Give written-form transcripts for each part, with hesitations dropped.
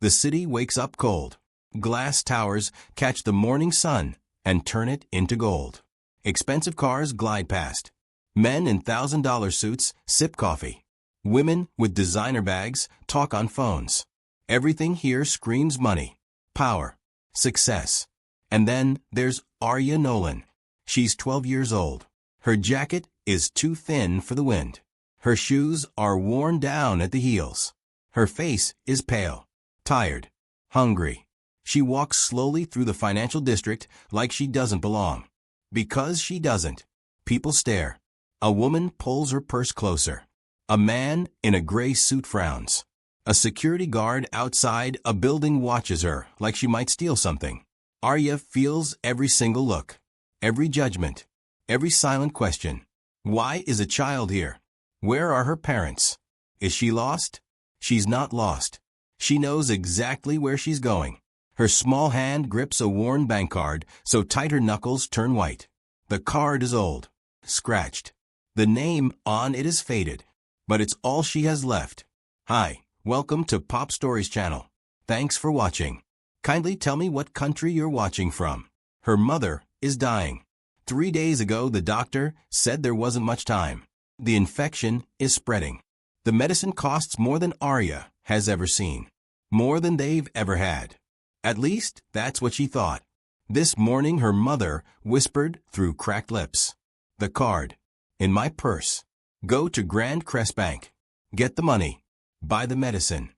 The city wakes up cold. Glass towers catch the morning sun and turn it into gold. Expensive cars glide past. Men in $1,000 suits sip coffee. Women with designer bags talk on phones. Everything here screams money, power, success. And then there's Arya Nolan. She's 12 years old. Her jacket is too thin for the wind. Her shoes are worn down at the heels. Her face is pale, tired, hungry. She walks slowly through the financial district like she doesn't belong. Because she doesn't. People stare. A woman pulls her purse closer. A man in a gray suit frowns. A security guard outside a building watches her like she might steal something. Arya feels every single look, every judgment, every silent question. Why is a child here? Where are her parents? Is she lost? She's not lost. She knows exactly where she's going. Her small hand grips a worn bank card so tight her knuckles turn white. The card is old, scratched. The name on it is faded, but it's all she has left. Hi, welcome to Pop Stories channel. Thanks for watching. Kindly tell me what country you're watching from. Her mother is dying. 3 days ago, the doctor said there wasn't much time. The infection is spreading. The medicine costs more than Arya has ever seen. More than they've ever had. At least, that's what she thought. This morning, her mother whispered through cracked lips. The card. In my purse. Go to Grand Crest Bank. Get the money. Buy the medicine.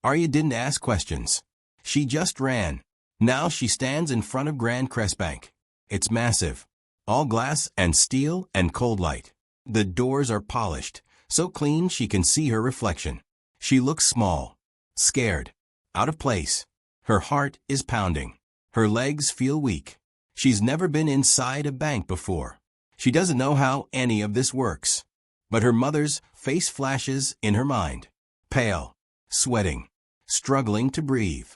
Arya didn't ask questions. She just ran. Now she stands in front of Grand Crest Bank. It's massive. All glass and steel and cold light. The doors are polished, so clean she can see her reflection. She looks small, scared, out of place. Her heart is pounding. Her legs feel weak. She's never been inside a bank before. She doesn't know how any of this works. But her mother's face flashes in her mind. Pale, sweating, struggling to breathe.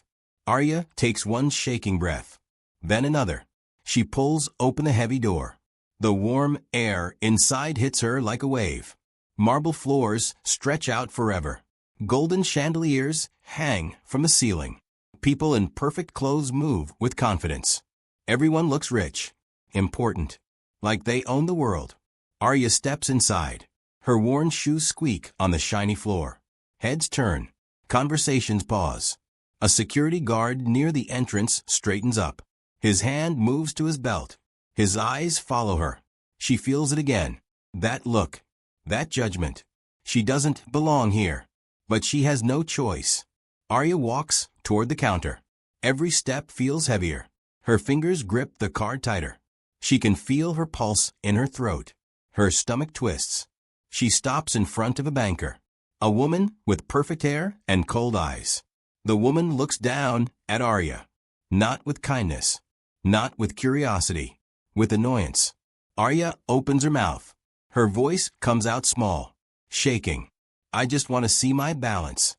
Arya takes one shaking breath, then another. She pulls open the heavy door. The warm air inside hits her like a wave. Marble floors stretch out forever. Golden chandeliers hang from the ceiling. People in perfect clothes move with confidence. Everyone looks rich, important, like they own the world. Arya steps inside. Her worn shoes squeak on the shiny floor. Heads turn. Conversations pause. A security guard near the entrance straightens up. His hand moves to his belt. His eyes follow her. She feels it again. That look. That judgment. She doesn't belong here. But she has no choice. Arya walks toward the counter. Every step feels heavier. Her fingers grip the card tighter. She can feel her pulse in her throat. Her stomach twists. She stops in front of a banker. A woman with perfect hair and cold eyes. The woman looks down at Arya. Not with kindness. Not with curiosity. With annoyance. Arya opens her mouth. Her voice comes out small, shaking. I just want to see my balance.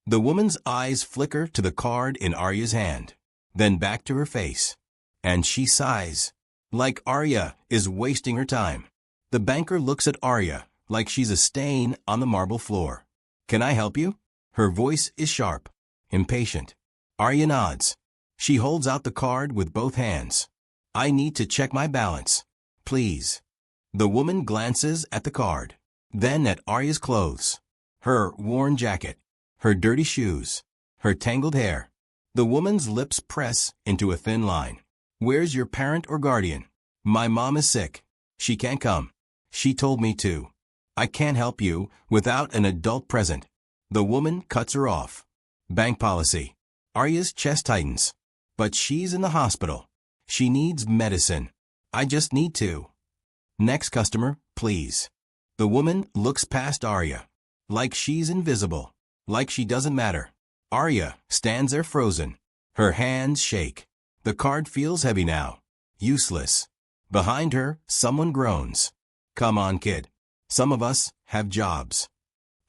The woman's eyes flicker to the card in Arya's hand, then back to her face. And she sighs. Like Arya is wasting her time. The banker looks at Arya like she's a stain on the marble floor. Can I help you? Her voice is sharp, impatient. Arya nods. She holds out the card with both hands. I need to check my balance. Please. The woman glances at the card, then at Arya's clothes. Her worn jacket, her dirty shoes, her tangled hair. The woman's lips press into a thin line. Where's your parent or guardian? My mom is sick. She can't come. She told me to. I can't help you without an adult present. The woman cuts her off. Bank policy. Arya's chest tightens. But she's in the hospital. She needs medicine. I just need to. Next customer, please. The woman looks past Arya. Like she's invisible. Like she doesn't matter. Arya stands there frozen. Her hands shake. The card feels heavy now. Useless. Behind her, someone groans. Come on, kid. Some of us have jobs.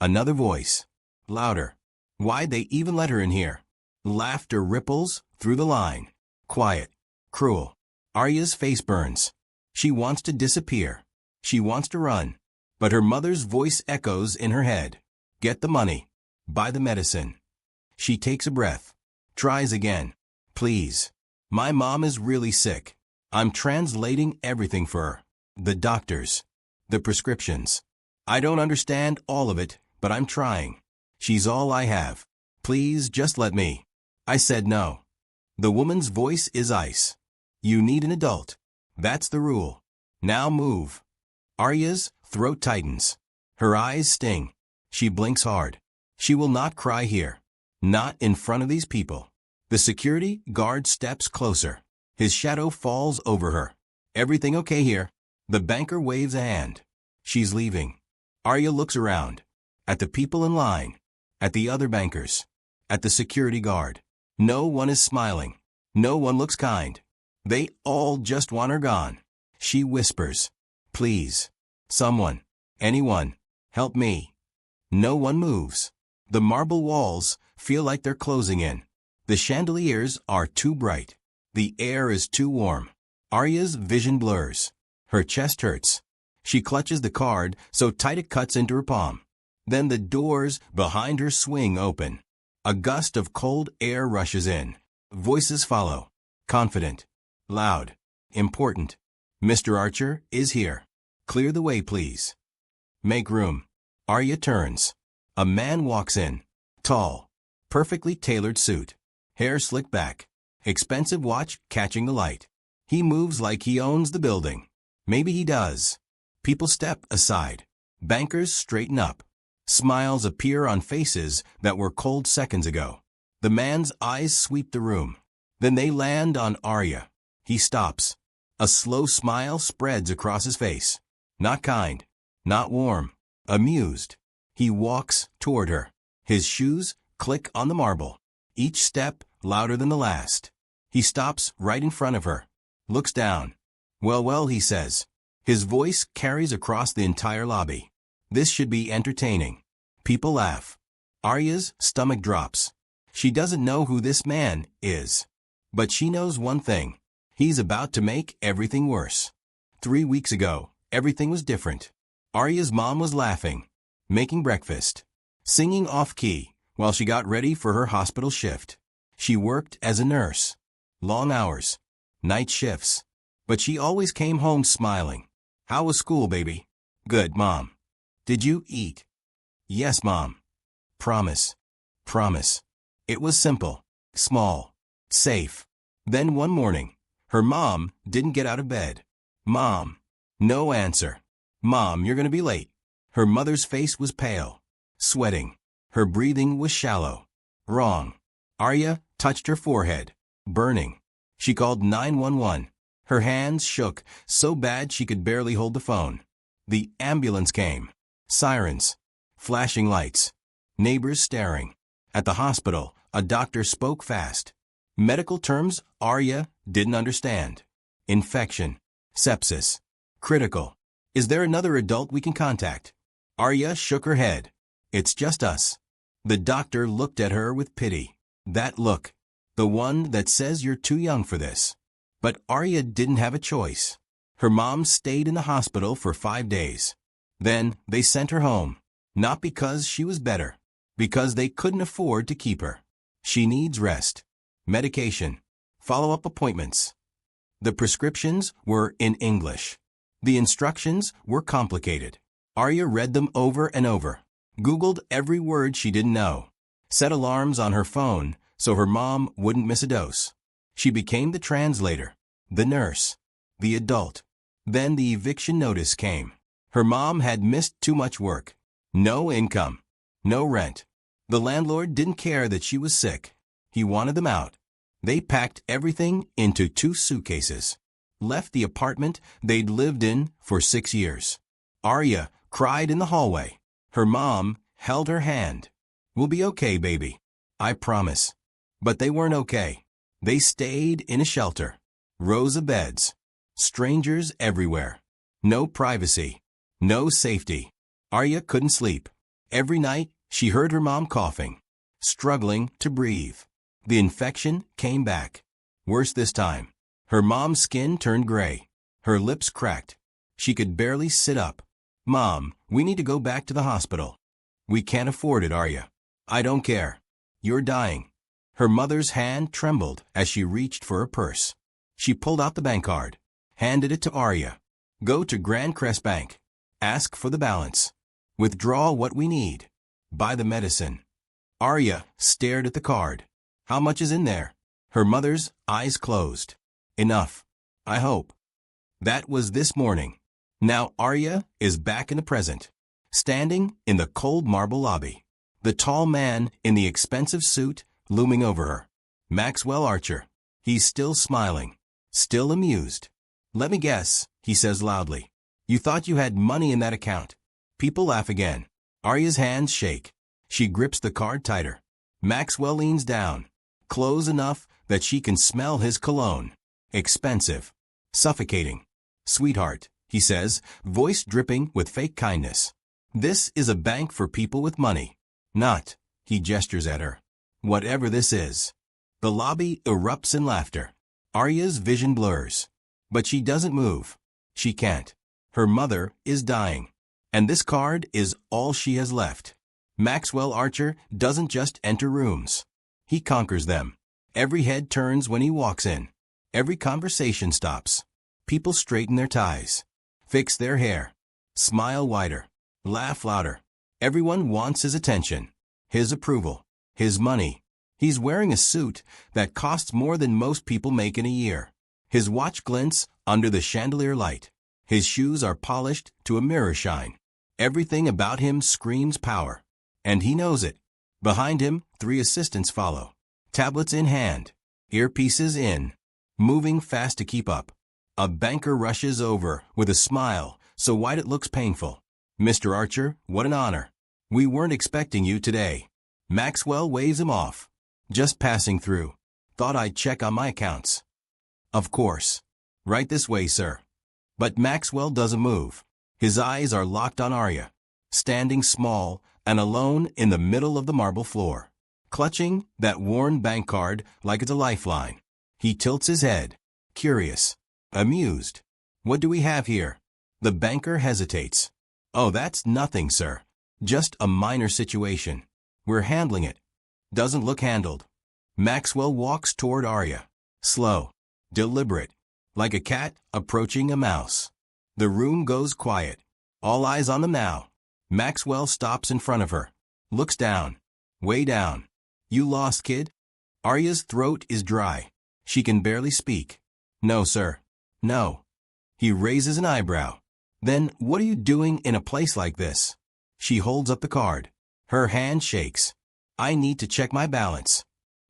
Another voice. Louder. Why'd they even let her in here? Laughter ripples through the line. Quiet. Cruel. Arya's face burns. She wants to disappear. She wants to run. But her mother's voice echoes in her head. Get the money. Buy the medicine. She takes a breath. Tries again. Please. My mom is really sick. I'm translating everything for her. The doctors. The prescriptions. I don't understand all of it, but I'm trying. She's all I have. Please just let me. I said no. The woman's voice is ice. You need an adult. That's the rule. Now move. Arya's throat tightens. Her eyes sting. She blinks hard. She will not cry here. Not in front of these people. The security guard steps closer. His shadow falls over her. Everything okay here? The banker waves a hand. She's leaving. Arya looks around. At the people in line. At the other bankers. At the security guard. No one is smiling. No one looks kind. They all just want her gone. She whispers. Please. Someone. Anyone. Help me. No one moves. The marble walls feel like they're closing in. The chandeliers are too bright. The air is too warm. Arya's vision blurs. Her chest hurts. She clutches the card so tight it cuts into her palm. Then the doors behind her swing open. A gust of cold air rushes in. Voices follow. Confident. Loud. Important. Mr. Archer is here. Clear the way, please. Make room. Arya turns. A man walks in. Tall. Perfectly tailored suit. Hair slicked back. Expensive watch catching the light. He moves like he owns the building. Maybe he does. People step aside. Bankers straighten up. Smiles appear on faces that were cold seconds ago. The man's eyes sweep the room. Then they land on Arya. He stops. A slow smile spreads across his face. Not kind. Not warm. Amused. He walks toward her. His shoes click on the marble. Each step louder than the last. He stops right in front of her. Looks down. Well, he says. His voice carries across the entire lobby. This should be entertaining. People laugh. Arya's stomach drops. She doesn't know who this man is. But she knows one thing. He's about to make everything worse. 3 weeks ago, everything was different. Arya's mom was laughing, making breakfast, singing off-key while she got ready for her hospital shift. She worked as a nurse. Long hours. Night shifts. But she always came home smiling. How was school, baby? Good, Mom. Did you eat? Yes, Mom. Promise. Promise. It was simple, small, safe. Then one morning, her mom didn't get out of bed. Mom. No answer. Mom, you're going to be late. Her mother's face was pale, sweating. Her breathing was shallow. Wrong. Arya touched her forehead, burning. She called 911. Her hands shook so bad she could barely hold the phone. The ambulance came. Sirens. Flashing lights. Neighbors staring. At the hospital, a doctor spoke fast. Medical terms Arya didn't understand. Infection. Sepsis. Critical. Is there another adult we can contact? Arya shook her head. It's just us. The doctor looked at her with pity. That look. The one that says you're too young for this. But Arya didn't have a choice. Her mom stayed in the hospital for 5 days. Then they sent her home. Not because she was better. Because they couldn't afford to keep her. She needs rest. Medication. Follow-up appointments. The prescriptions were in English. The instructions were complicated. Arya read them over and over. Googled every word she didn't know. Set alarms on her phone so her mom wouldn't miss a dose. She became the translator, the nurse, the adult. Then the eviction notice came. Her mom had missed too much work. No income. No rent. The landlord didn't care that she was sick. He wanted them out. They packed everything into 2 suitcases. Left the apartment they'd lived in for 6 years. Arya cried in the hallway. Her mom held her hand. We'll be okay, baby. I promise. But they weren't okay. They stayed in a shelter. Rows of beds. Strangers everywhere. No privacy. No safety. Arya couldn't sleep. Every night, she heard her mom coughing. Struggling to breathe. The infection came back. Worse this time. Her mom's skin turned gray. Her lips cracked. She could barely sit up. Mom, we need to go back to the hospital. We can't afford it, Arya. I don't care. You're dying. Her mother's hand trembled as she reached for her purse. She pulled out the bank card, handed it to Arya. Go to Grand Crest Bank. Ask for the balance. Withdraw what we need. Buy the medicine. Arya stared at the card. How much is in there? Her mother's eyes closed. Enough. I hope. That was this morning. Now Arya is back in the present, standing in the cold marble lobby. The tall man in the expensive suit looming over her. Maxwell Archer. He's still smiling, still amused. Let me guess, he says loudly. You thought you had money in that account. People laugh again. Arya's hands shake. She grips the card tighter. Maxwell leans down, close enough that she can smell his cologne. Expensive. Suffocating. Sweetheart, he says, voice dripping with fake kindness. This is a bank for people with money. Not, he gestures at her. Whatever this is. The lobby erupts in laughter. Arya's vision blurs. But she doesn't move. She can't. Her mother is dying. And this card is all she has left. Maxwell Archer doesn't just enter rooms. He conquers them. Every head turns when he walks in. Every conversation stops. People straighten their ties, fix their hair, smile wider, laugh louder. Everyone wants his attention, his approval, his money. He's wearing a suit that costs more than most people make in a year. His watch glints under the chandelier light. His shoes are polished to a mirror shine. Everything about him screams power. And he knows it. Behind him, 3 assistants follow, tablets in hand, earpieces in, moving fast to keep up. A banker rushes over with a smile so wide it looks painful. Mr. Archer, what an honor. We weren't expecting you today. Maxwell waves him off. Just passing through. Thought I'd check on my accounts. Of course. Right this way, sir. But Maxwell doesn't move. His eyes are locked on Arya, standing small and alone in the middle of the marble floor, clutching that worn bank card like it's a lifeline. He tilts his head, curious, amused. What do we have here? The banker hesitates. Oh, that's nothing, sir. Just a minor situation. We're handling it. Doesn't look handled. Maxwell walks toward Arya. Slow, deliberate, like a cat approaching a mouse. The room goes quiet. All eyes on them now. Maxwell stops in front of her. Looks down. Way down. You lost, kid? Arya's throat is dry. She can barely speak. No, sir. No. He raises an eyebrow. Then what are you doing in a place like this? She holds up the card. Her hand shakes. I need to check my balance.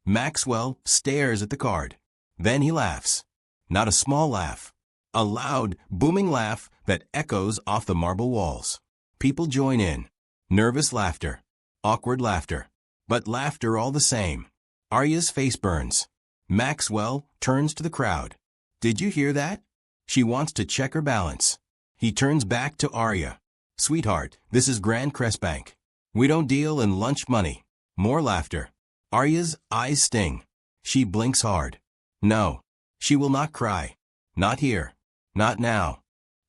Maxwell stares at the card. Then he laughs. Not a small laugh. A loud, booming laugh that echoes off the marble walls. People join in. Nervous laughter. Awkward laughter. But laughter all the same. Arya's face burns. Maxwell turns to the crowd. Did you hear that? She wants to check her balance. He turns back to Arya. Sweetheart, this is Grand Crest Bank. We don't deal in lunch money. More laughter. Arya's eyes sting. She blinks hard. No. She will not cry. Not here. Not now.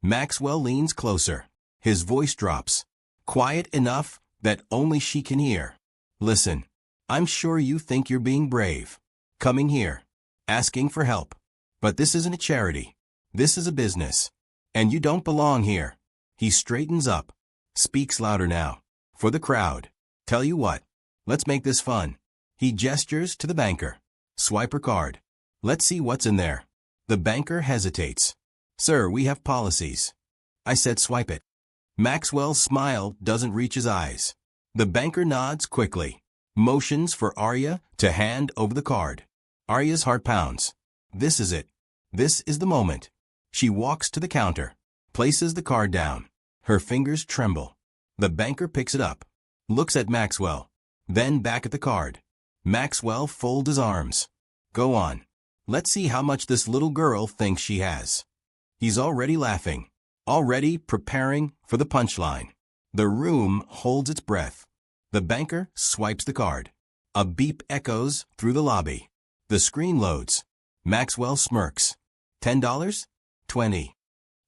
Maxwell leans closer. His voice drops. Quiet enough that only she can hear. Listen. I'm sure you think you're being brave. Coming here. Asking for help. But this isn't a charity. This is a business. And you don't belong here. He straightens up. Speaks louder now. For the crowd. Tell you what. Let's make this fun. He gestures to the banker. Swipe her card. Let's see what's in there. The banker hesitates. Sir, we have policies. I said swipe it. Maxwell's smile doesn't reach his eyes. The banker nods quickly. Motions for Arya to hand over the card. Arya's heart pounds. This is it. This is the moment. She walks to the counter. Places the card down. Her fingers tremble. The banker picks it up. Looks at Maxwell. Then back at the card. Maxwell folds his arms. Go on. Let's see how much this little girl thinks she has. He's already laughing. Already preparing for the punchline. The room holds its breath. The banker swipes the card. A beep echoes through the lobby. The screen loads. Maxwell smirks. $10? $20.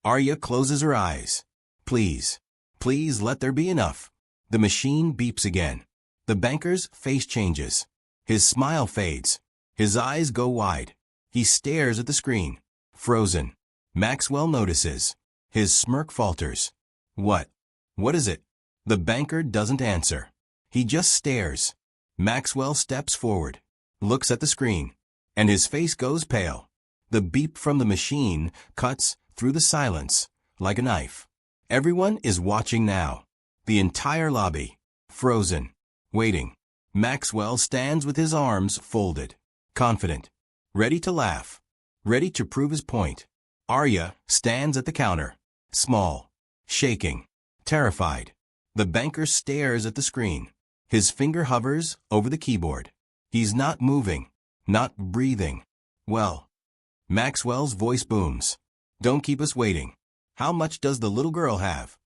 Arya closes her eyes. Please. Please let there be enough. The machine beeps again. The banker's face changes. His smile fades. His eyes go wide. He stares at the screen. Frozen. Maxwell notices. His smirk falters. What? What is it? The banker doesn't answer. He just stares. Maxwell steps forward, looks at the screen, and his face goes pale. The beep from the machine cuts through the silence like a knife. Everyone is watching now. The entire lobby. Frozen. Waiting. Maxwell stands with his arms folded. Confident. Ready to laugh. Ready to prove his point. Arya stands at the counter. Small. Shaking. Terrified. The banker stares at the screen. His finger hovers over the keyboard. He's not moving. Not breathing. Well. Maxwell's voice booms. Don't keep us waiting. How much does the little girl have?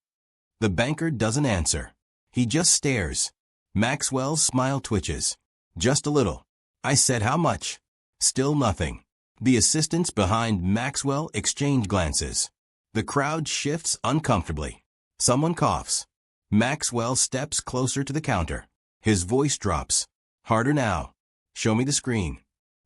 The banker doesn't answer. He just stares. Maxwell's smile twitches. Just a little. I said how much? Still nothing. The assistants behind Maxwell exchange glances. The crowd shifts uncomfortably. Someone coughs. Maxwell steps closer to the counter. His voice drops. Harder now. Show me the screen.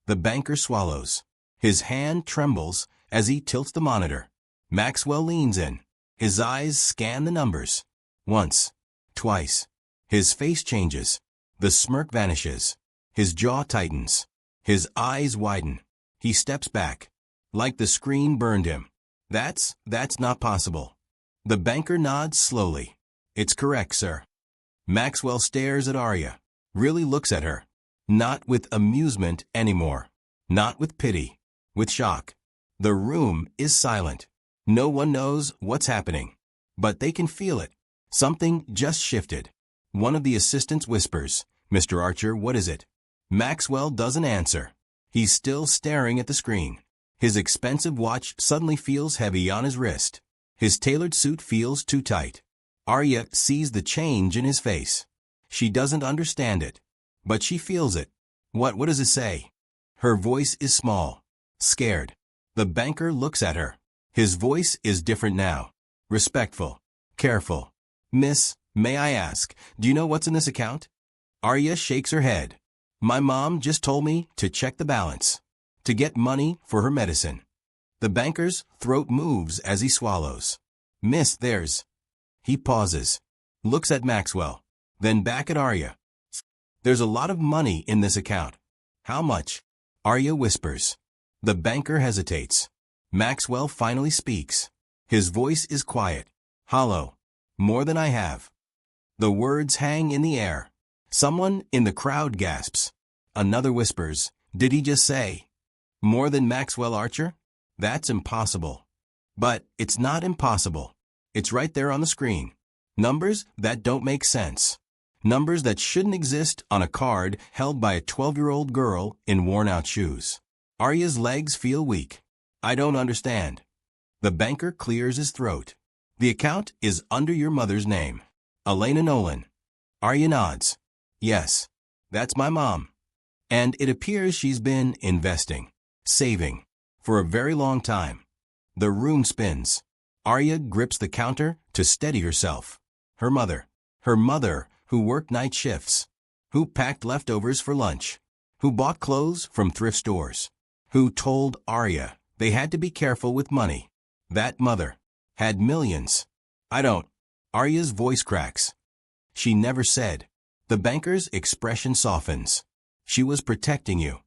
The banker swallows. His hand trembles as he tilts the monitor. Maxwell leans in. His eyes scan the numbers. Once. Twice. His face changes. The smirk vanishes. His jaw tightens. His eyes widen. He steps back. Like the screen burned him. That's not possible. The banker nods slowly. It's correct, sir. Maxwell stares at Arya. Really looks at her. Not with amusement anymore. Not with pity. With shock. The room is silent. No one knows what's happening. But they can feel it. Something just shifted. One of the assistants whispers, Mr. Archer, what is it? Maxwell doesn't answer. He's still staring at the screen. His expensive watch suddenly feels heavy on his wrist. His tailored suit feels too tight. Arya sees the change in his face. She doesn't understand it. But she feels it. What does it say? Her voice is small. Scared. The banker looks at her. His voice is different now. Respectful. Careful. Miss, may I ask, do you know what's in this account? Arya shakes her head. My mom just told me to check the balance. To get money for her medicine. The banker's throat moves as he swallows. Miss, He pauses. Looks at Maxwell. Then back at Arya. There's a lot of money in this account. How much? Arya whispers. The banker hesitates. Maxwell finally speaks. His voice is quiet. Hollow. More than I have. The words hang in the air. Someone in the crowd gasps. Another whispers, did he just say? More than Maxwell Archer? That's impossible. But it's not impossible. It's right there on the screen. Numbers that don't make sense. Numbers that shouldn't exist on a card held by a 12-year-old girl in worn-out shoes. Arya's legs feel weak. I don't understand. The banker clears his throat. The account is under your mother's name. Elena Nolan. Arya nods. Yes, that's my mom. And it appears she's been investing, saving, for a very long time. The room spins. Arya grips the counter to steady herself. Her mother who worked night shifts, who packed leftovers for lunch, who bought clothes from thrift stores, who told Arya they had to be careful with money. That mother had millions. Arya's voice cracks. She never said. The banker's expression softens. She was protecting you.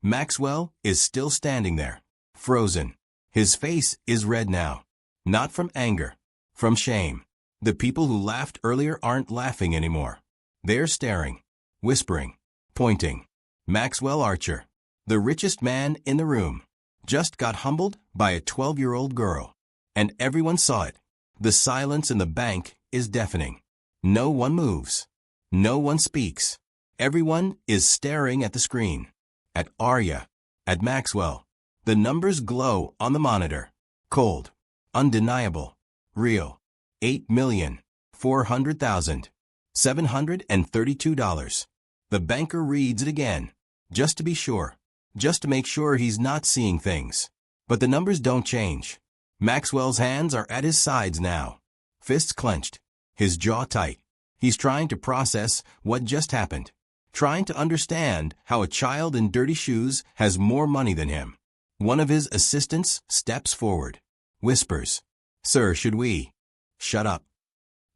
Maxwell is still standing there, frozen. His face is red now. Not from anger, from shame. The people who laughed earlier aren't laughing anymore. They're staring, whispering, pointing. Maxwell Archer, the richest man in the room, just got humbled by a 12-year-old girl. And everyone saw it. The silence in the bank is deafening. No one moves. No one speaks. Everyone is staring at the screen. At Arya. At Maxwell. The numbers glow on the monitor. Cold. Undeniable. Real. $8,400,732. The banker reads it again. Just to be sure. Just to make sure he's not seeing things. But the numbers don't change. Maxwell's hands are at his sides now. Fists clenched. His jaw tight. He's trying to process what just happened. trying to understand how a child in dirty shoes has more money than him. One of his assistants steps forward, whispers, "Sir, should we?" "Shut up."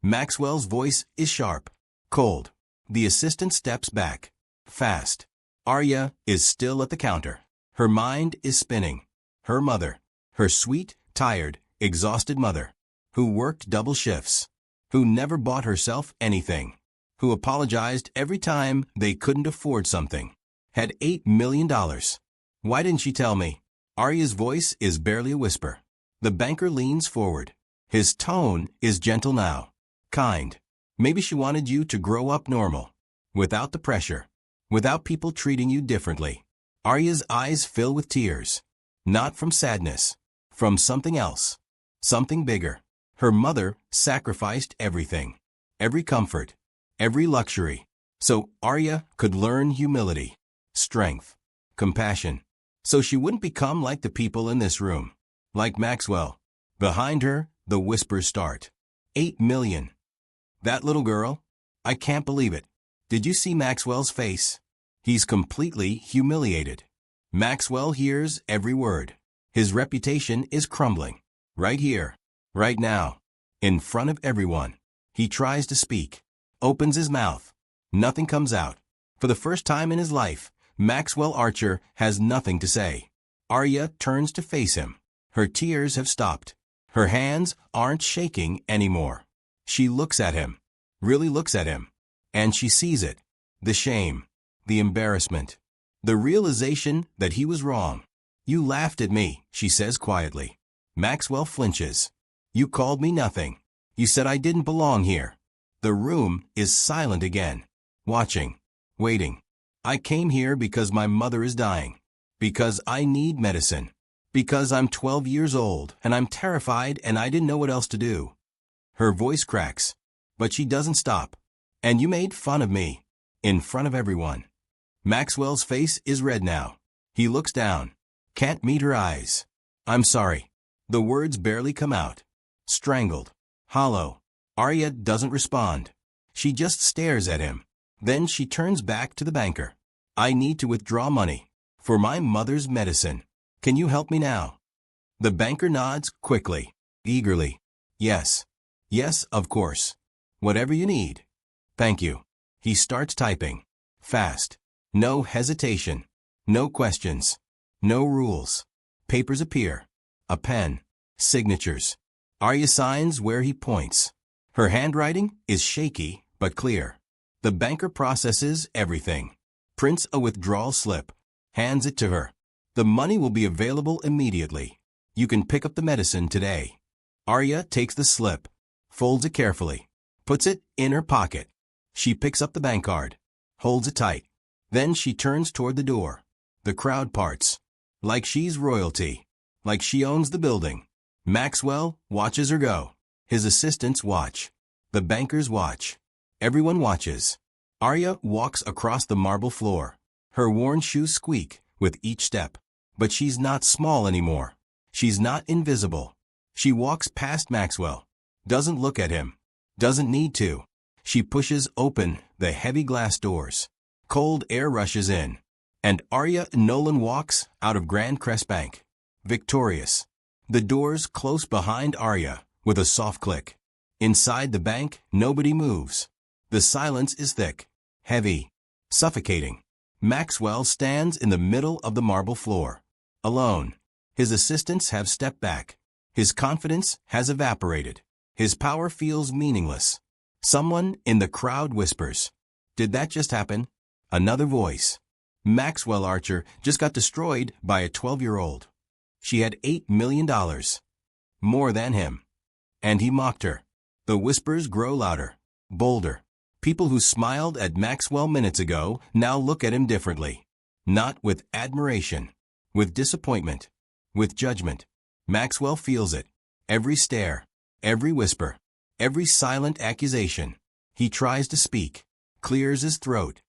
Maxwell's voice is sharp, cold. The assistant steps back, fast. Arya is still at the counter. Her mind is spinning. Her mother, her sweet, tired, exhausted mother, who worked double shifts, who never bought herself anything, who apologized every time they couldn't afford something, had $8 million. Why didn't she tell me? Arya's voice is barely a whisper. The banker leans forward. His tone is gentle now, kind. Maybe she wanted you to grow up normal, without the pressure, without people treating you differently. Arya's eyes fill with tears, not from sadness, from something else, something bigger. Her mother sacrificed everything, every comfort, every luxury, so Arya could learn humility, strength, compassion, so she wouldn't become like the people in this room, like Maxwell. Behind her, the whispers start. 8 million. That little girl? I can't believe it. Did you see Maxwell's face? He's completely humiliated. Maxwell hears every word. His reputation is crumbling. Right here, right now, in front of everyone. He tries to speak, opens his mouth. Nothing comes out. For the first time in his life, Maxwell Archer has nothing to say. Arya turns to face him. Her tears have stopped. Her hands aren't shaking anymore. She looks at him, really looks at him, and she sees it. The shame, the embarrassment, the realization that he was wrong. You laughed at me, she says quietly. Maxwell flinches. You called me nothing. You said I didn't belong here. The room is silent again, watching, waiting. I came here because my mother is dying, because I need medicine, because I'm 12 years old and I'm terrified and I didn't know what else to do. Her voice cracks, but she doesn't stop. And you made fun of me, in front of everyone. Maxwell's face is red now. He looks down, can't meet her eyes. I'm sorry. The words barely come out. Strangled, hollow. Arya doesn't respond. She just stares at him. Then she turns back to the banker. I need to withdraw money for my mother's medicine. Can you help me now? The banker nods quickly, eagerly. Yes. Yes, of course. Whatever you need. Thank you. He starts typing. Fast. No hesitation. No questions. No rules. Papers appear. A pen. Signatures. Arya signs where he points. Her handwriting is shaky but clear. The banker processes everything. Prints a withdrawal slip. Hands it to her. The money will be available immediately. You can pick up the medicine today. Arya takes the slip, folds it carefully, puts it in her pocket. She picks up the bank card, holds it tight. Then she turns toward the door. The crowd parts. Like she's royalty. Like she owns the building. Maxwell watches her go. His assistants watch. The bankers watch. Everyone watches. Arya walks across the marble floor. Her worn shoes squeak with each step. But she's not small anymore. She's not invisible. She walks past Maxwell. Doesn't look at him. Doesn't need to. She pushes open the heavy glass doors. Cold air rushes in. And Arya Nolan walks out of Grand Crest Bank. Victorious. The doors close behind Arya with a soft click. Inside the bank, nobody moves. The silence is thick, heavy, suffocating. Maxwell stands in the middle of the marble floor, alone. His assistants have stepped back. His confidence has evaporated. His power feels meaningless. Someone in the crowd whispers, "Did that just happen?" Another voice. Maxwell Archer just got destroyed by a 12-year-old. She had $8 million. More than him. And he mocked her. The whispers grow louder, bolder. People who smiled at Maxwell minutes ago now look at him differently. Not with admiration, with disappointment, with judgment. Maxwell feels it. Every stare, every whisper, every silent accusation. He tries to speak, clears his throat.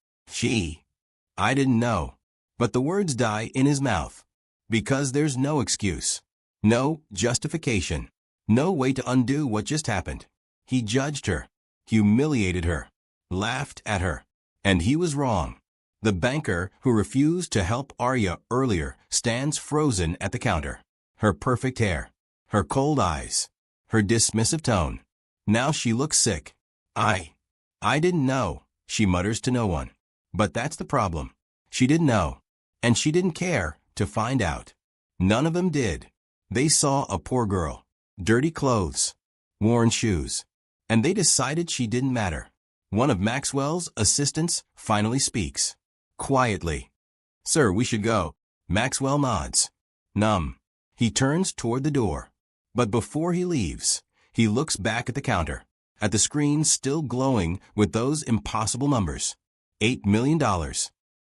I didn't know. But the words die in his mouth. Because there's no excuse. No justification. No way to undo what just happened. He judged her, humiliated her, laughed at her. And he was wrong. The banker who refused to help Arya earlier stands frozen at the counter. Her perfect hair, her cold eyes, her dismissive tone. Now she looks sick. I didn't know, she mutters to no one. But that's the problem. She didn't know. And she didn't care to find out. None of them did. They saw a poor girl, dirty clothes, worn shoes, and they decided she didn't matter. One of Maxwell's assistants finally speaks. Quietly. Sir, we should go. Maxwell nods. Numb. He turns toward the door. But before he leaves, he looks back at the counter, at the screen still glowing with those impossible numbers. $8 million.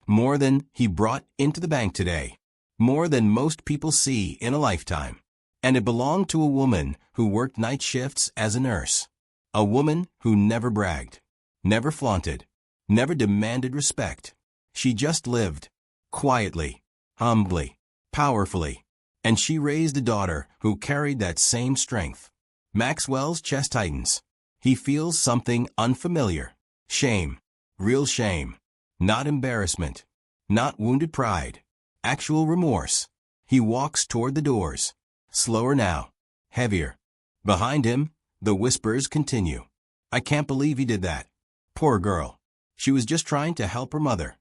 More than he brought into the bank today. More than most people see in a lifetime. And it belonged to a woman who worked night shifts as a nurse. A woman who never bragged, never flaunted, never demanded respect. She just lived, quietly, humbly, powerfully. And she raised a daughter who carried that same strength. Maxwell's chest tightens. He feels something unfamiliar. Shame. Real shame. Not embarrassment. Not wounded pride. Actual remorse. He walks toward the doors. Slower now. Heavier. Behind him, the whispers continue. I can't believe he did that. Poor girl. She was just trying to help her mother.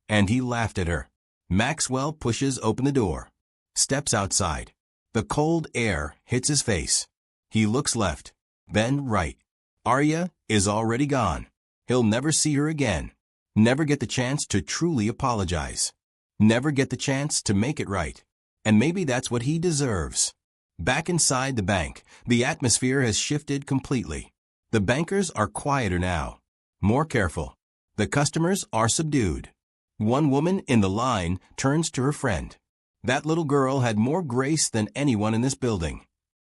And he laughed at her. Maxwell pushes open the door. Steps outside. The cold air hits his face. He looks left, then right. Arya is already gone. He'll never see her again. Never get the chance to truly apologize. Never get the chance to make it right. And maybe that's what he deserves. Back inside the bank, the atmosphere has shifted completely. The bankers are quieter now, more careful. The customers are subdued. One woman in the line turns to her friend. That little girl had more grace than anyone in this building.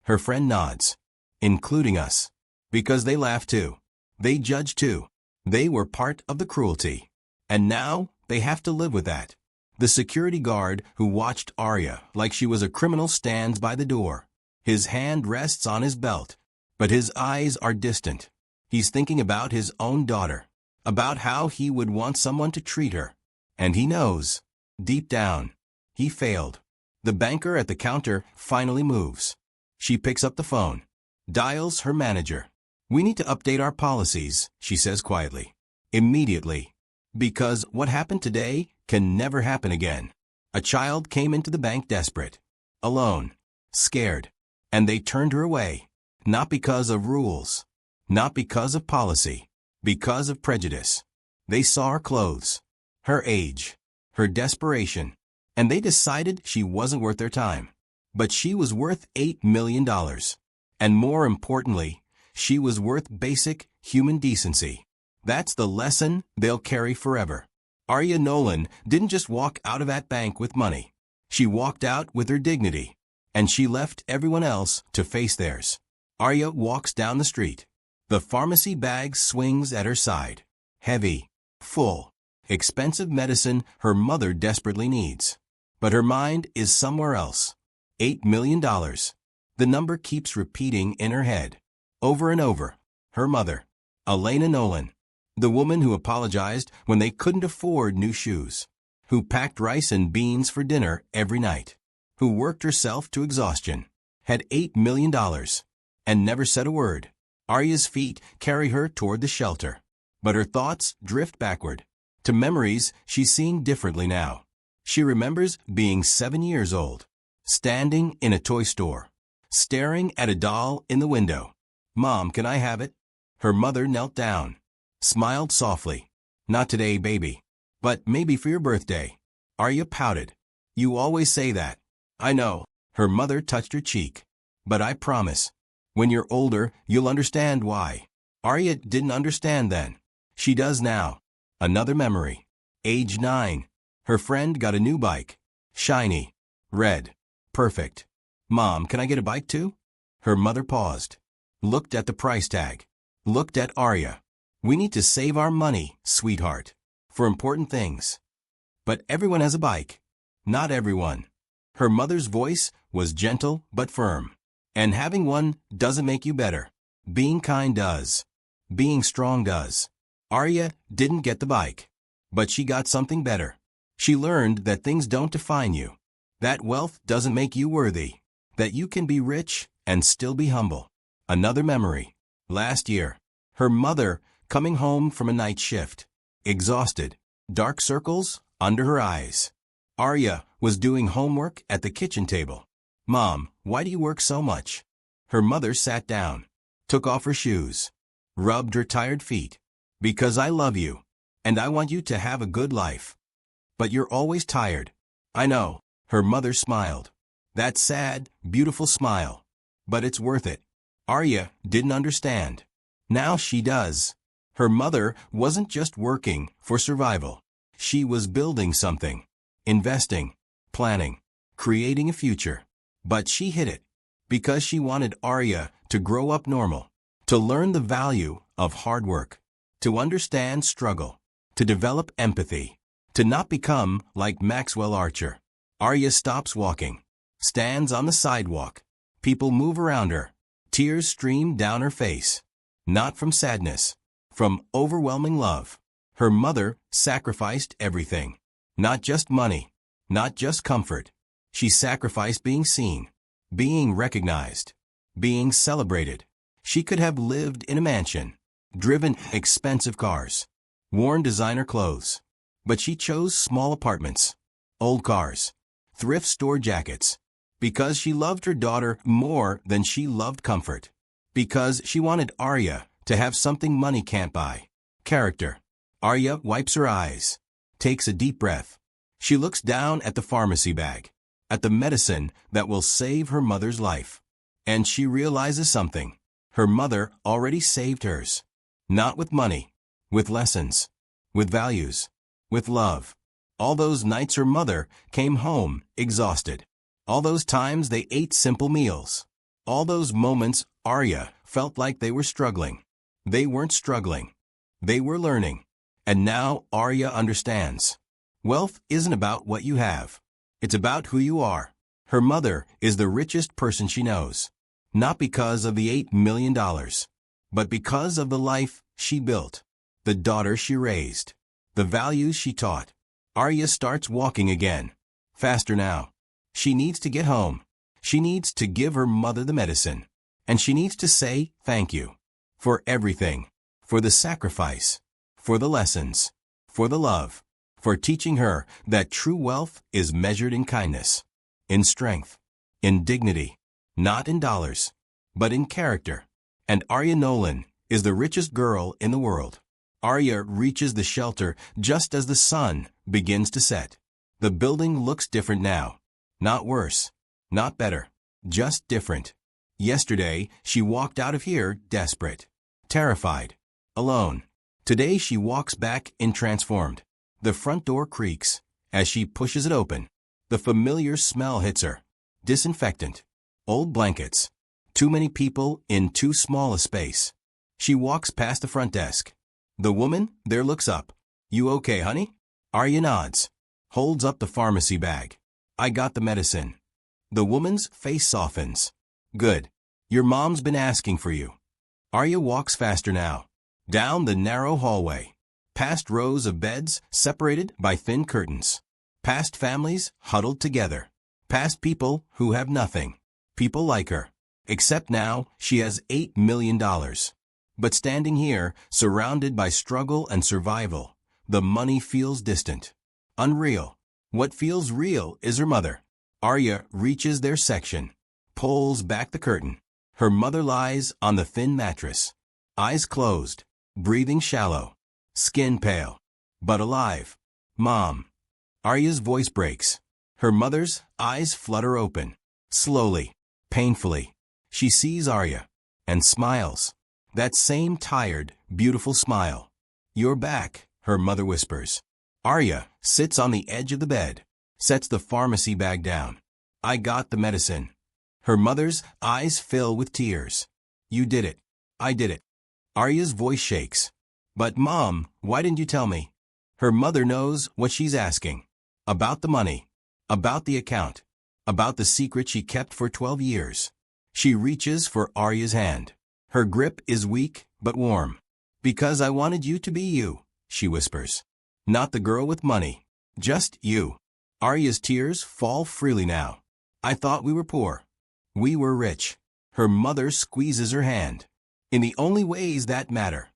Her friend nods, including us. Because they laughed too. They judged too. They were part of the cruelty. And now they have to live with that. The security guard who watched Arya like she was a criminal stands by the door. His hand rests on his belt, but his eyes are distant. He's thinking about his own daughter, about how he would want someone to treat her. And he knows, deep down, he failed. The banker at the counter finally moves. She picks up the phone, dials her manager. We need to update our policies, she says quietly. Immediately. Because what happened today can never happen again. A child came into the bank desperate, alone, scared, and they turned her away. Not because of rules, not because of policy, because of prejudice. They saw her clothes, her age, her desperation, and they decided she wasn't worth their time. But she was worth $8 million. And more importantly, she was worth basic human decency. That's the lesson they'll carry forever. Arya Nolan didn't just walk out of that bank with money. She walked out with her dignity. And she left everyone else to face theirs. Arya walks down the street. The pharmacy bag swings at her side. Heavy, full, expensive medicine her mother desperately needs. But her mind is somewhere else. $8 million. The number keeps repeating in her head. Over and over. Her mother, Elena Nolan. The woman who apologized when they couldn't afford new shoes. Who packed rice and beans for dinner every night. Who worked herself to exhaustion. Had $8 million. And never said a word. Arya's feet carry her toward the shelter. But her thoughts drift backward. To memories she's seeing differently now. She remembers being 7 years old. Standing in a toy store. Staring at a doll in the window. Mom, can I have it? Her mother knelt down. Smiled softly. Not today, baby. But maybe for your birthday. Arya pouted. You always say that. I know. Her mother touched her cheek. But I promise. When you're older, you'll understand why. Arya didn't understand then. She does now. Another memory. Age 9. Her friend got a new bike. Shiny. Red. Perfect. Mom, can I get a bike too? Her mother paused. Looked at the price tag. Looked at Arya. We need to save our money, sweetheart. For important things. But everyone has a bike. Not everyone. Her mother's voice was gentle but firm. And having one doesn't make you better. Being kind does. Being strong does. Arya didn't get the bike. But she got something better. She learned that things don't define you, that wealth doesn't make you worthy, that you can be rich and still be humble. Another memory. Last year, her mother coming home from a night shift, exhausted, dark circles under her eyes. Arya was doing homework at the kitchen table. "Mom, why do you work so much?" Her mother sat down, took off her shoes, rubbed her tired feet. "Because I love you, and I want you to have a good life. But you're always tired." "I know." Her mother smiled. That sad, beautiful smile. "But it's worth it." Arya didn't understand. Now she does. Her mother wasn't just working for survival. She was building something, investing, planning, creating a future. But she hid it because she wanted Arya to grow up normal, to learn the value of hard work, to understand struggle, to develop empathy, to not become like Maxwell Archer. Arya stops walking, stands on the sidewalk. People move around her. Tears stream down her face. Not from sadness, from overwhelming love. Her mother sacrificed everything. Not just money, not just comfort. She sacrificed being seen, being recognized, being celebrated. She could have lived in a mansion, driven expensive cars, worn designer clothes. But she chose small apartments, old cars, thrift store jackets, because she loved her daughter more than she loved comfort. Because she wanted Arya to have something money can't buy. Character. Arya wipes her eyes, takes a deep breath. She looks down at the pharmacy bag, at the medicine that will save her mother's life. And she realizes something. Her mother already saved hers. Not with money, with lessons, with values, with love. All those nights her mother came home exhausted. All those times they ate simple meals. All those moments Arya felt like they were struggling. They weren't struggling. They were learning. And now Arya understands. Wealth isn't about what you have. It's about who you are. Her mother is the richest person she knows. Not because of the $8 million, but because of the life she built, the daughter she raised, the values she taught. Arya starts walking again. Faster now. She needs to get home. She needs to give her mother the medicine. And she needs to say thank you. For everything. For the sacrifice. For the lessons. For the love. For teaching her that true wealth is measured in kindness, in strength, in dignity, not in dollars, but in character. And Arya Nolan is the richest girl in the world. Arya reaches the shelter just as the sun begins to set. The building looks different now. Not worse, not better, just different. Yesterday, she walked out of here desperate, terrified, alone. Today she walks back in transformed. The front door creaks. As she pushes it open, the familiar smell hits her. Disinfectant. Old blankets. Too many people in too small a space. She walks past the front desk. The woman there looks up. "You okay, honey?" Arya nods. Holds up the pharmacy bag. "I got the medicine." The woman's face softens. "Good. Your mom's been asking for you." Arya walks faster now. Down the narrow hallway. Past rows of beds separated by thin curtains. Past families huddled together. Past people who have nothing. People like her. Except now she has $8 million. But standing here, surrounded by struggle and survival, the money feels distant. Unreal. What feels real is her mother. Arya reaches their section. Pulls back the curtain. Her mother lies on the thin mattress. Eyes closed. Breathing shallow. Skin pale, but alive. "Mom." Arya's voice breaks. Her mother's eyes flutter open. Slowly, painfully, she sees Arya and smiles. That same tired, beautiful smile. "You're back," her mother whispers. Arya sits on the edge of the bed, sets the pharmacy bag down. "I got the medicine." Her mother's eyes fill with tears. "You did it. I did it." Arya's voice shakes. "But Mom, why didn't you tell me?" Her mother knows what she's asking. About the money. About the account. About the secret she kept for 12 years. She reaches for Arya's hand. Her grip is weak but warm. "Because I wanted you to be you," she whispers. Not the girl with money. Just you. Arya's tears fall freely now. I thought we were poor. We were rich. Her mother squeezes her hand. In the only ways that matter.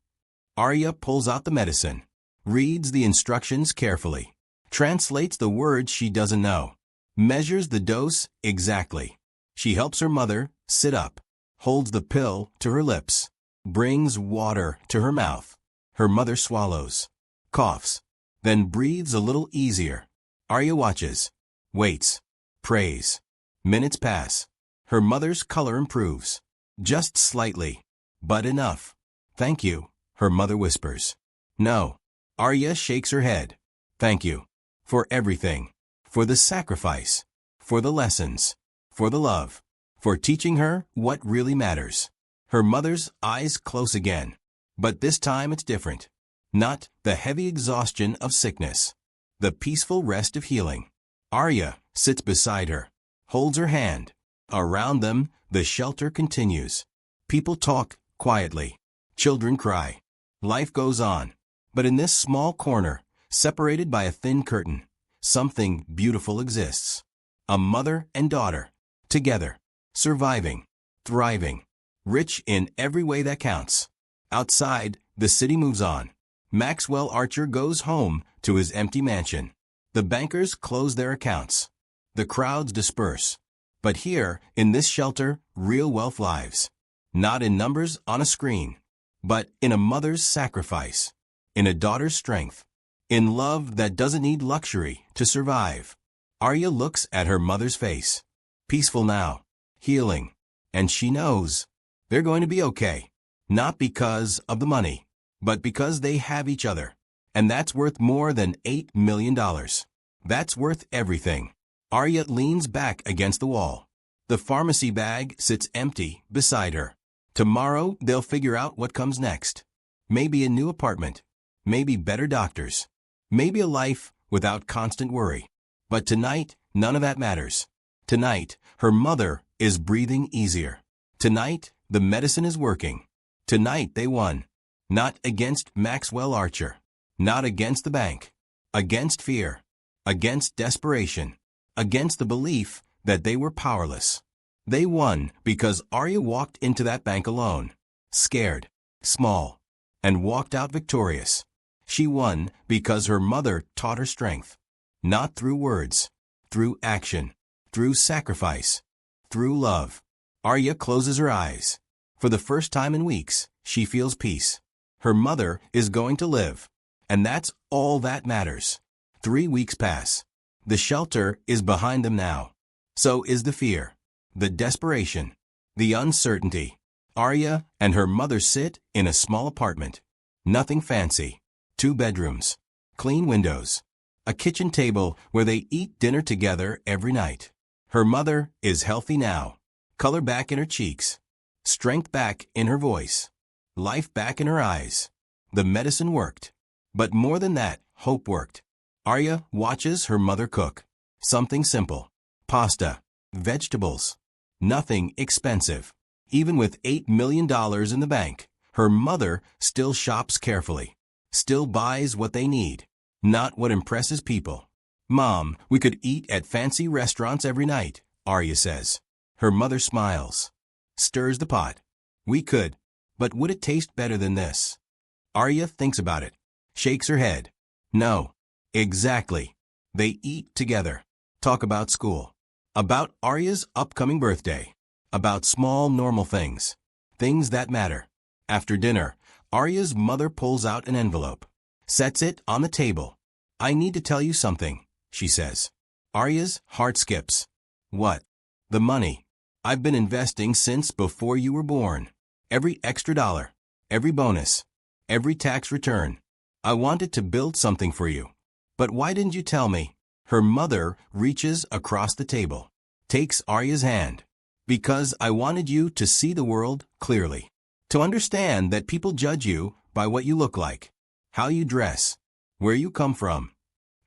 Arya pulls out the medicine, reads the instructions carefully, translates the words she doesn't know, measures the dose exactly. She helps her mother sit up, holds the pill to her lips, brings water to her mouth. Her mother swallows, coughs, then breathes a little easier. Arya watches, waits, prays. Minutes pass. Her mother's color improves. Just slightly, but enough. Thank you, her mother whispers. No. Arya shakes her head. Thank you. For everything. For the sacrifice. For the lessons. For the love. For teaching her what really matters. Her mother's eyes close again. But this time it's different. Not the heavy exhaustion of sickness. The peaceful rest of healing. Arya sits beside her, holds her hand. Around them, the shelter continues. People talk quietly. Children cry. Life goes on. But in this small corner, separated by a thin curtain, something beautiful exists. A mother and daughter, together, surviving, thriving, rich in every way that counts. Outside, the city moves on. Maxwell Archer goes home to his empty mansion. The bankers close their accounts. The crowds disperse. But here, in this shelter, real wealth lives. Not in numbers on a screen, but in a mother's sacrifice, in a daughter's strength, in love that doesn't need luxury to survive. Arya looks at her mother's face. Peaceful now, healing, and she knows they're going to be okay. Not because of the money, but because they have each other. And that's worth more than $8 million. That's worth everything. Arya leans back against the wall. The pharmacy bag sits empty beside her. Tomorrow, they'll figure out what comes next. Maybe a new apartment. Maybe better doctors. Maybe a life without constant worry. But tonight, none of that matters. Tonight, her mother is breathing easier. Tonight, the medicine is working. Tonight, they won. Not against Maxwell Archer. Not against the bank. Against fear. Against desperation. Against the belief that they were powerless. They won because Arya walked into that bank alone, scared, small, and walked out victorious. She won because her mother taught her strength. Not through words, through action, through sacrifice, through love. Arya closes her eyes. For the first time in weeks, she feels peace. Her mother is going to live. And that's all that matters. 3 weeks pass. The shelter is behind them now. So is the fear, the desperation, the uncertainty. Arya and her mother sit in a small apartment. Nothing fancy. 2 bedrooms, clean windows, a kitchen table where they eat dinner together every night. Her mother is healthy now. Color back in her cheeks. Strength back in her voice. Life back in her eyes. The medicine worked. But more than that, hope worked. Arya watches her mother cook. Something simple. Pasta. Vegetables. Nothing expensive. Even with $8 million in the bank, her mother still shops carefully. Still buys what they need. Not what impresses people. Mom, we could eat at fancy restaurants every night, Arya says. Her mother smiles. Stirs the pot. We could. But would it taste better than this? Arya thinks about it. Shakes her head. No. Exactly. They eat together. Talk about school. About Arya's upcoming birthday. About small normal things. Things that matter. After dinner, Arya's mother pulls out an envelope. Sets it on the table. I need to tell you something, she says. Arya's heart skips. What? The money. I've been investing since before you were born. Every extra dollar. Every bonus. Every tax return. I wanted to build something for you. But why didn't you tell me? Her mother reaches across the table. Takes Arya's hand. Because I wanted you to see the world clearly. To understand that people judge you by what you look like. How you dress. Where you come from.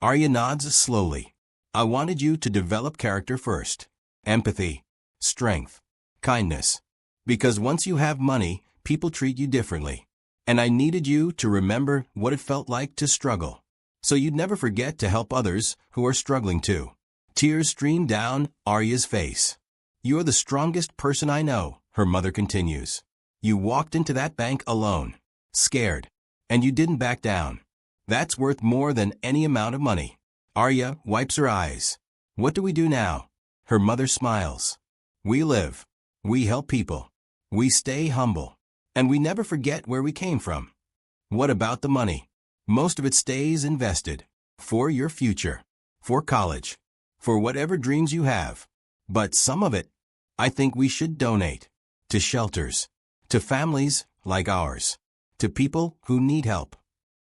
Arya nods slowly. I wanted you to develop character first. Empathy. Strength. Kindness. Because once you have money, people treat you differently. And I needed you to remember what it felt like to struggle. so you'd never forget to help others who are struggling too. Tears streamed down Arya's face. "You're the strongest person I know," her mother continues. "You walked into that bank alone, scared, and you didn't back down. That's worth more than any amount of money." Arya wipes her eyes. "What do we do now?" Her mother smiles. "We live. We help people. We stay humble. And we never forget where we came from." "What about the money?" "Most of it stays invested. For your future. For college. For whatever dreams you have. But some of it, I think we should donate. To shelters. To families like ours. To people who need help."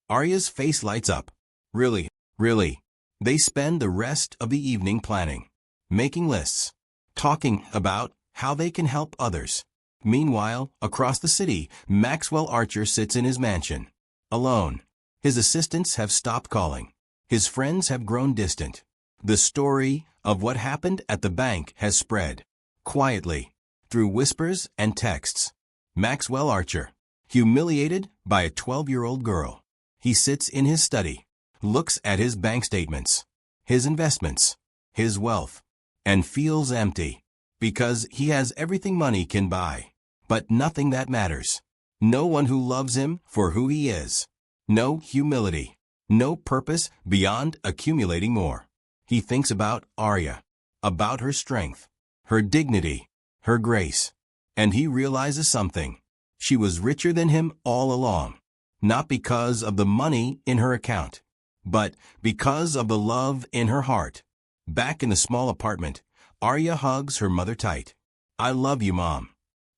Arya's face lights up. "Really, really." They spend the rest of the evening planning. Making lists. Talking about how they can help others. Meanwhile, across the city, Maxwell Archer sits in his mansion. Alone. His assistants have stopped calling. His friends have grown distant. The story of what happened at the bank has spread. Quietly. Through whispers and texts. Maxwell Archer. Humiliated by a 12-year-old girl. He sits in his study. Looks at his bank statements. His investments. His wealth. And feels empty. Because he has everything money can buy. But nothing that matters. No one who loves him for who he is. No humility. No purpose beyond accumulating more. He thinks about Arya. About her strength. Her dignity. Her grace. And he realizes something. She was richer than him all along. Not because of the money in her account. But because of the love in her heart. Back in the small apartment, Arya hugs her mother tight. "I love you, Mom."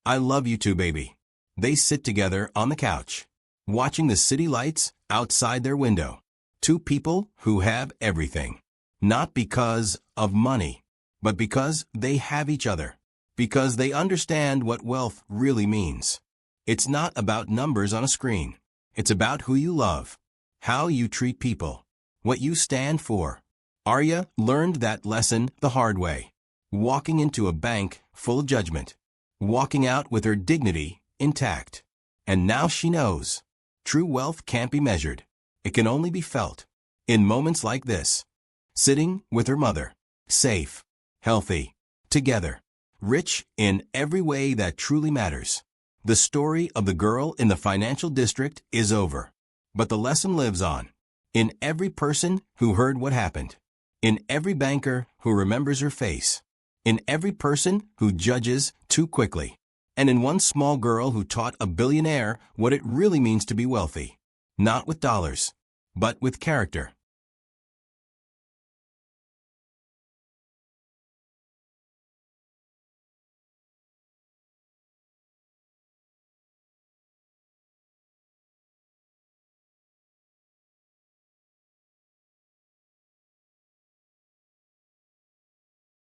"I love you too, baby." They sit together on the couch, watching the city lights outside their window. Two people who have everything. Not because of money, but because they have each other. Because they understand what wealth really means. It's not about numbers on a screen. It's about who you love, how you treat people, what you stand for. Arya learned that lesson the hard way. Walking into a bank full of judgment. Walking out with her dignity intact. And now she knows. True wealth can't be measured. It can only be felt. In moments like this. Sitting with her mother. Safe. Healthy. Together. Rich in every way that truly matters. The story of the girl in the financial district is over. But the lesson lives on. In every person who heard what happened. In every banker who remembers her face. In every person who judges too quickly. And in one small girl who taught a billionaire what it really means to be wealthy. Not with dollars, but with character.